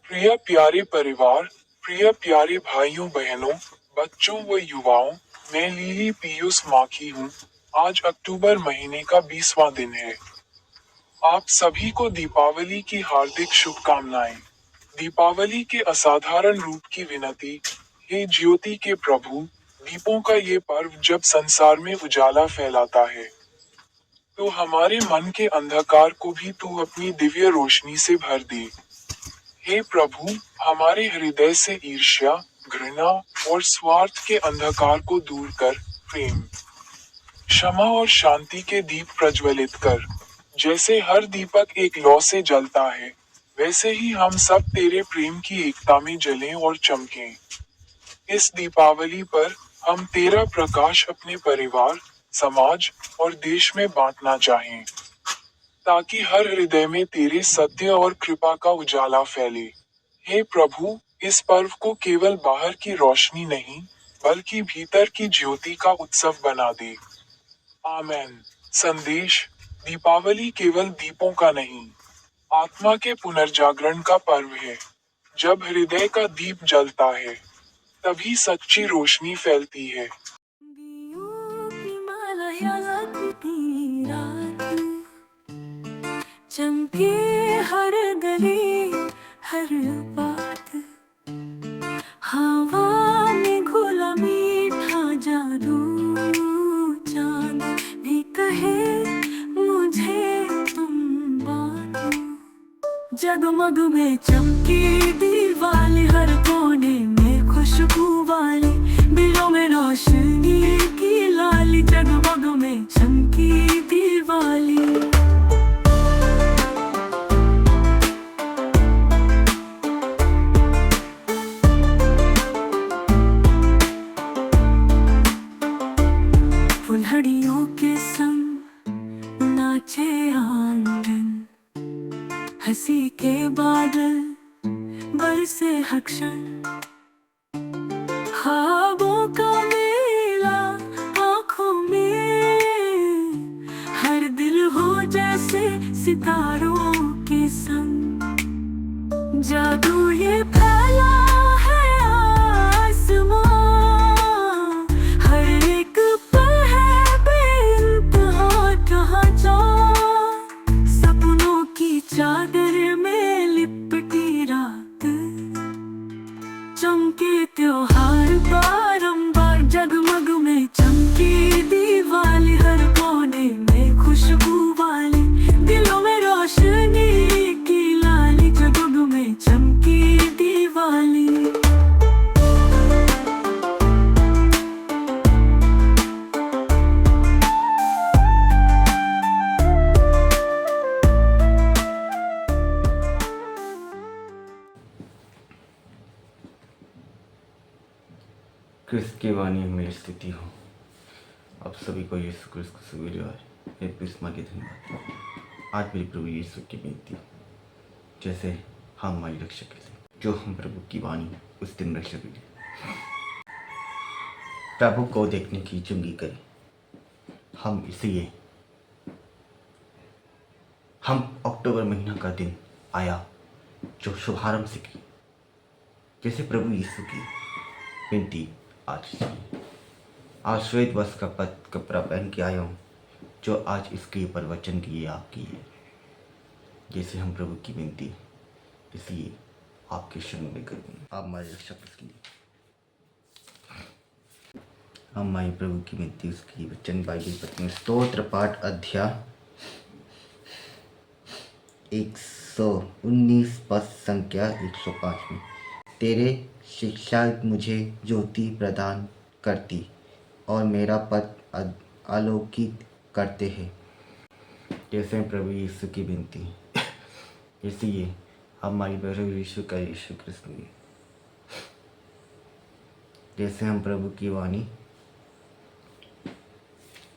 प्रिय प्यारे परिवार, प्रिय प्यारे भाइयों बहनों, बच्चों व युवाओं, मैं लीली पीयूष माखी हूँ। आज अक्टूबर महीने का 20वां दिन है। आप सभी को दीपावली की हार्दिक शुभकामनाएं। दीपावली के असाधारण रूप की विनती। हे ज्योति के प्रभु, दीपों का ये पर्व जब संसार में उजाला फैलाता है, तो हमारे मन के अंधकार को भी तू अपनी दिव्य रोशनी से भर दे। हे प्रभु, हमारे हृदय से ईर्ष्या, घृणा और स्वार्थ के अंधकार को दूर कर, प्रेम, क्षमा और शांति के दीप प्रज्वलित कर। जैसे हर दीपक एक लौ से जलता है, वैसे ही हम सब तेरे प्रेम की एकता में जलें और चमकें। इस दीपावली पर हम तेरा प्रकाश अपने परिवार, समाज और देश में बांटना चाहें, ताकि हर हृदय में तेरे सत्य और कृपा का उजाला फैले। हे प्रभु, इस पर्व को केवल बाहर की रोशनी नहीं, बल्कि भीतर की ज्योति का उत्सव बना दे। आमेन। संदेश: दीपावली केवल दीपों का नहीं, आत्मा के पुनर्जागरण का पर्व है। जब हृदय का दीप जलता है, तभी सच्ची रोशनी फैलती है। दियों की माला लगती रात, चमके हर गली हर बात, हवा में घुला मीठा जादू, चांद भी कहे मुझे तुम बांधो। जगमग में चमकी दीवाली, हर कोने में खुशबू वाली, दिलों में रोशनी की लाली, जगमग में चमकी दीवाली। फुलहड़ियों के संग नाचे आंगन, हंसी के बादल बरसे हर क्षण, ख्वाबों का मेला आँखों में, हर दिल हो जैसे सितारों के संग, जादू ये फैला है आसमां, हर एक पल है बेइंतहा ढांचा, सपनों की चादर में लिपटी रात, चमके त्योहार बारंबार, जगमग में चमकी दीवाली, हर कोने में खुशबू वाली, दिलों में रोशनी की लाली, जगमग में चमकी दीवाली। क्रिस्त की वाणी में मेरी स्थिति हो। आप सभी को यीशु क्रिस्त को सुबह है। हे क्रिस्मा के धन्यवाद। आज मेरे प्रभु यीशु की बेनती, जैसे हम हमारी रक्षा के लिए, जो हम प्रभु की वाणी उस दिन रक्षा के लिए प्रभु को देखने की चुंगी करें। हम इसलिए हम अक्टूबर महीना का दिन आया जो शुभारंभ से की, जैसे प्रभु यीशु की बेनती आज श्वेत वस्त्र का कपड़ा पहन के आया हूँ, जो आज इसके प्रवचन की आपकी है। जैसे हम प्रभु की बेनती, इसलिए आपके शरण में करूँगी। आप हमारी रक्षा के लिए हम हमारी प्रभु की बेनती, उसकी वचन बाइबल पढ़ते हैं। स्तोत्र पाठ अध्याय 119 पद संख्या 105 में, तेरे शिक्षा मुझे ज्योति प्रदान करती और मेरा पथ आलोकित करते हैं। जैसे प्रभु यीशु की बेनती, इसलिए हमारी प्रभु यीशु का यीशु कृष्ण, जैसे हम प्रभु की वाणी,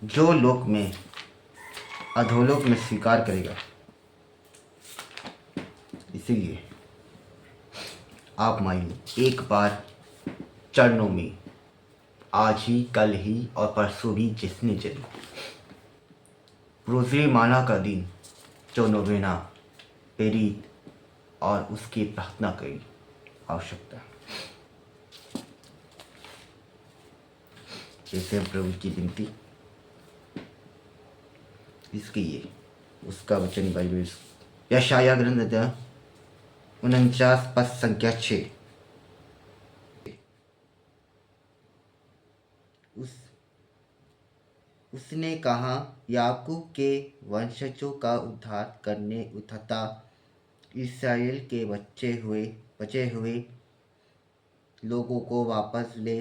जो लोक में अधोलोक में स्वीकार करेगा, इसीलिए आप हमारी एक बार चरणों में आज ही, कल ही और परसों भी जिसने चली रोज़री माला का दिन, जो नोवेना, पेरी और उसकी प्रार्थना की आवश्यकता है। जैसे हम प्रभु की विनती इसकी ये उसका वचन बाइबल यशाया ग्रंथ 49 पद संख्या 6। उसने कहा, याकूब के वंशजों का उद्धार करने तथा इस्राएल के बचे हुए लोगों को वापस ले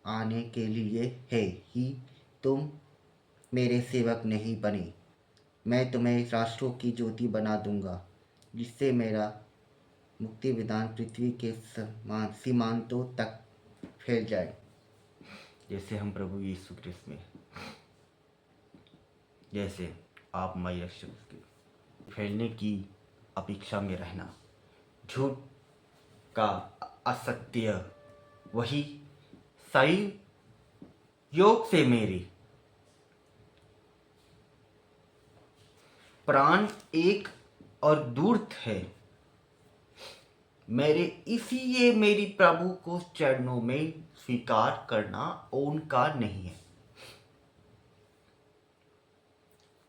आने के लिए है ही तुम मेरे सेवक नहीं बने। मैं तुम्हें राष्ट्रों की ज्योति बना दूंगा, जिससे मेरा मुक्ति विधान पृथ्वी के सीमांतों तक फैल जाए। जैसे हम प्रभु यीशु क्रिस्त में, जैसे आप हमारे रक्षक के फैलने की अपेक्षा में रहना, झूठ का असत्य वही सही योग से मेरे प्राण एक और दूरत है। मेरे इसीलिए मेरी प्रभु को चरणों में स्वीकार करना उनका नहीं है।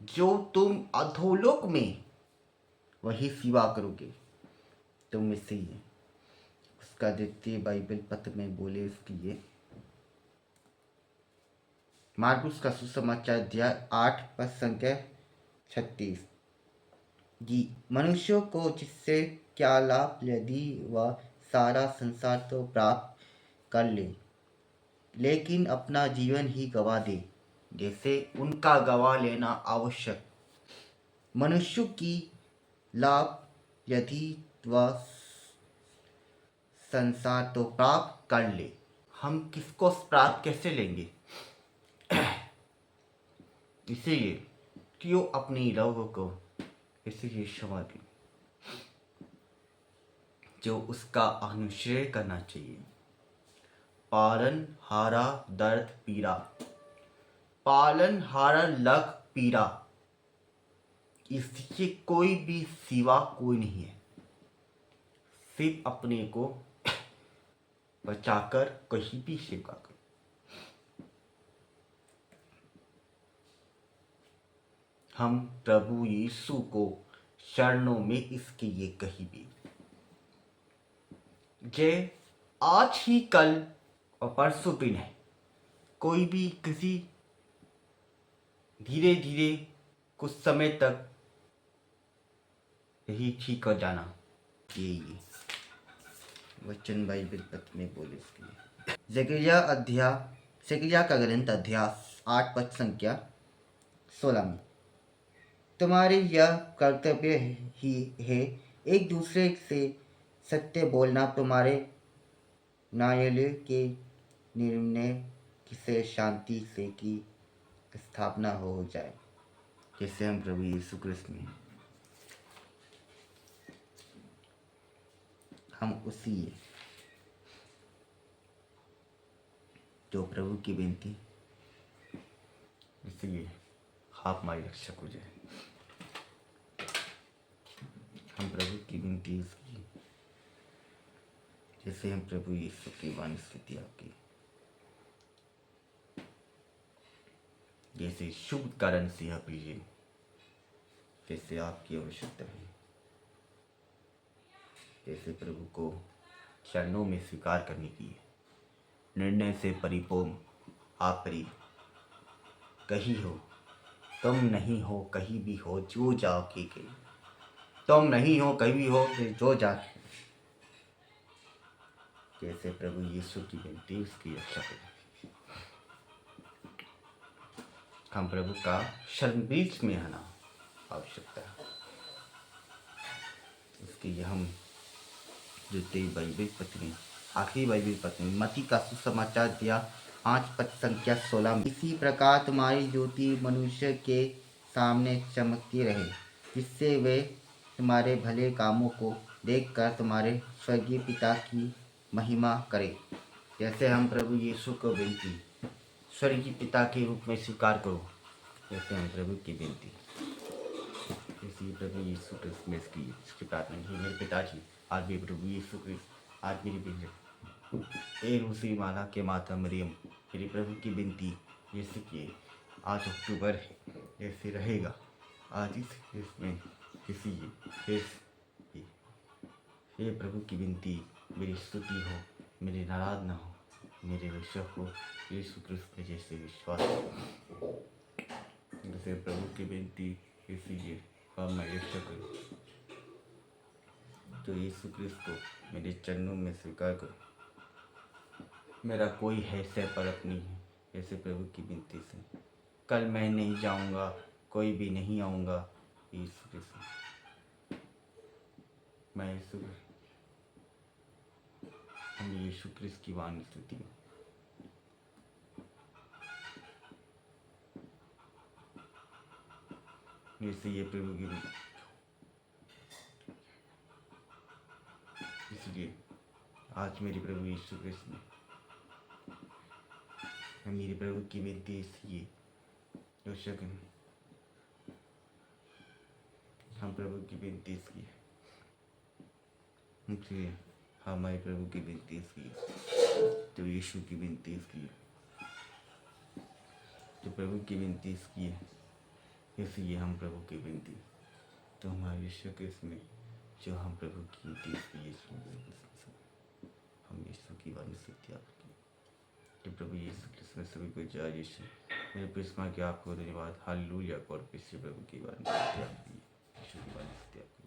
जो तुम अधोलोक में वही सेवा करोगे तुम इसी है। उसका द्वितीय बाइबल पत्र में बोले उसकी ये मार्कुस का सुसमाचार अध्याय 8 पद संख्या 36। मनुष्यों को जिससे क्या लाभ यदि वह सारा संसार तो प्राप्त कर ले, लेकिन अपना जीवन ही गवा दे। जैसे उनका गवा लेना आवश्यक। मनुष्य की लाभ यदि वह संसार तो प्राप्त कर ले, हम किसको प्राप्त कैसे लेंगे? इसीलिए क्यों अपनी लोगों को इसीलिए क्षमा दी, जो उसका अनुश्रय करना चाहिए। पालन हारा दर्द पीड़ा, पालन हारा लग पीड़ा, इससे कोई भी सिवा कोई नहीं है। सिर्फ अपने को बचाकर कहीं भी सेवा कर। हम प्रभु यीशु को शरणों में इसके ये कही भी जे आज ही कल और परसों भी नहीं, कोई भी किसी धीरे धीरे कुछ समय तक यही ठीक हो जाना। ये वचन बाइबल पत्र में बोले इसके जकरिया का ग्रंथ अध्याय 8 पद संख्या 16 में तुम्हारे यह कर्तव्य ही है एक दूसरे से सत्य बोलना, तुम्हारे न्यायालय के निर्णय से शांति से की स्थापना हो जाए। जैसे हम प्रभु यीशु क्रिस्त में हम उसी है जो प्रभु की विनती, इसलिए आप हमारी रक्षक हो जाए। हम प्रभु की विनती इसकी, जैसे हम प्रभु यीशु की वाणी स्थिति आपकी, जैसे शुभ कारण से आप लीजिए, जैसे आपकी आवश्यकता है, जैसे प्रभु को चरणों में स्वीकार करने की निर्णय से परिपूर्ण आप करिए। कहीं हो तुम नहीं हो, कहीं भी हो जो जाओ के तुम नहीं हो, कहीं भी हो जो जा, जैसे प्रभु यीशु की विनती उसकी रक्षा करें। हम प्रभु का शरण बीच में आना आवश्यकता है। इसके लिए हम द्वितीय बाइबल पत्री आखिरी बाइबल पत्री मत्ती का सुसमाचार दिया 5 पद संख्या 16 में इसी प्रकार तुम्हारी ज्योति मनुष्य के सामने चमकती रहे, जिससे वे तुम्हारे भले कामों को देखकर तुम्हारे स्वर्गीय पिता की महिमा करे। जैसे हम प्रभु यीशु को विनती स्वर्गीय पिता के रूप में स्वीकार करो, जैसे हम प्रभु की विनती इसलिए प्रभु यीशु क्रिस्त में इसकी प्रार्थना की मेरे पिताजी, आज भी प्रभु यीशु क्रिस्त, आज मेरी बेटी ए रूसी माला के माता मरियम, मेरी प्रभु की विनती जैसे कि आज अक्टूबर है, ऐसे रहेगा। आज इसमें किसी हे प्रभु की विनती, मेरी स्तुति हो, मेरे नाराज ना हो, मेरे विश्व को यीशु क्रिस्त में जैसे विश्वास हो। जैसे प्रभु की विनती इसीलिए और मैं यीशु करूँ, तो यीशु क्रिस्त को मेरे चरणों में स्वीकार करूँ। मेरा कोई हैसियत परख नहीं है, ऐसे प्रभु की विनती से कल मैं नहीं जाऊँगा, कोई भी नहीं आऊँगा। यीशु क्रिस्त, मैं हम यीशु क्रिस्त की वाणी स्तुति हो। इसलिए प्रभु की इसलिए आज मेरी प्रभु यीशु क्रिस्त ने मेरी प्रभु की विनती इसलिए हम प्रभु की विनती इसलिए इसलिए हमारे प्रभु की विनती इसलिए तो यीशु की विनती इसलिए तो प्रभु की विनती इसलिए इसलिए हम प्रभु की विनती तो हमारे यीशु क्रिस्त में जो हम प्रभु की विनती इसलिए हम यीशु की वाणी स्तुति आपकी कि प्रभु यीशु क्रिस्त में सभी को जय यीशु। मेरे प्रिस्मा के आपको धन्यवाद। हालेलुया। God bless you. प्रभु की वाणी स्तुति आपकी, यीशु की वाणी स्तुति आपकी।